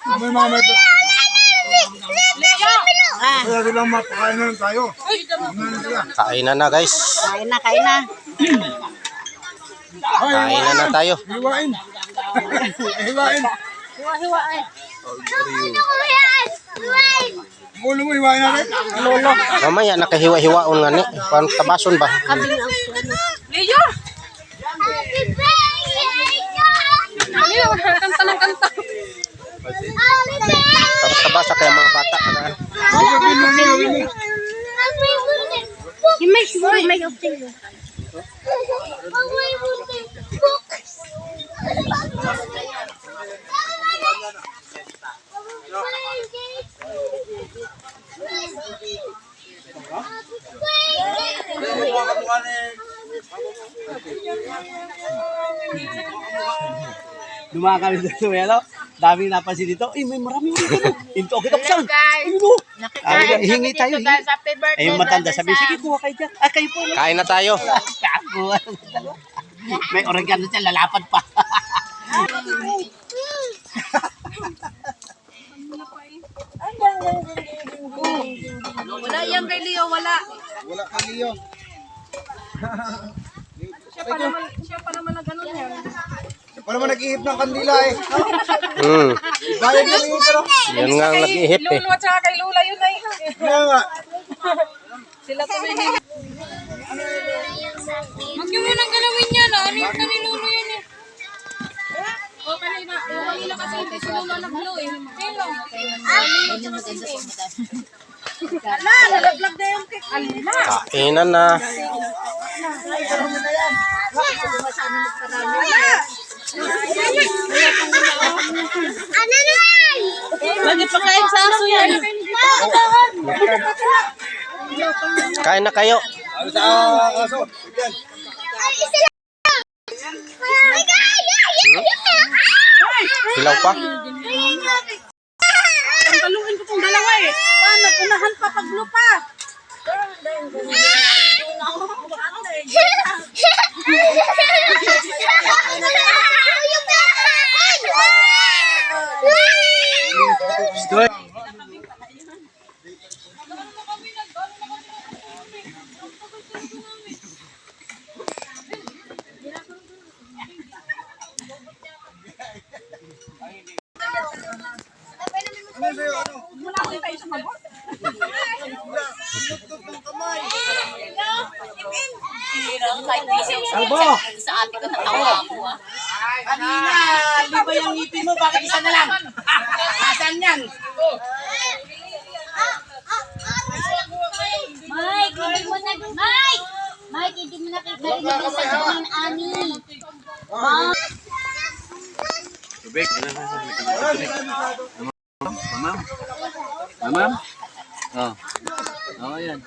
May mama ito. Kaya silang mapakain na lang tayo. Kainan na guys. Kain na, kain na. Kainan na tayo. Hiwain. Hiwain. Hiwa-hiwain. Ulo mo, hiwain natin. Lolo. Mamaya nakahiwa-hiwaon nga ni. Parang tabason ba? Kabing ang ano. Leo! Leo, kanta ng kanta. Tapos tabasa kaya mga bata. May siguro may opting. Dumaan kami dito, hello. Daming napansin dito. Ay, may marami dito. Into okay saan? Ano? Hingi tayo. Ay, yung matanda sabi, sige, kuha kayo dyan. Ah, kayo po. Kain na tayo. May oregano dyan, lalapad pa. Wala yan kay Leo, wala. Wala ka Leo. Siya pa naman na ganun yan. Siya pa naman nag-ihip ng kandila eh. Bayad na yung pero. Yan nga ang nag-ihip eh. Lolo at saka kay Lola yun ay. Kaya nga. Sila tumili. Huwag niyo munang galawin yan. Ano yung ni Lolo yan eh. O kanina, kanina kasi hindi si Lolo nag-blow eh. Sino? Ala, nalaglag na yung cake. Ala. Kainan na. Bakit pa kain sa aso yan? Kain na kayo. Sa aso. Yan. Hilaw pa. Taluin ko itong dalawa eh. Paano? Unahan pa paglo pa. Albo! Sa ate ko natawa ako. Kanina, liba yung ngipin mo, bakit isa na lang? Asan yan? Mike, hindi mo na... Mike! Mike, hindi mo na kikarinig sa gawin, Ani. Tubig. Mama? Mama? Oh. Oh, yan.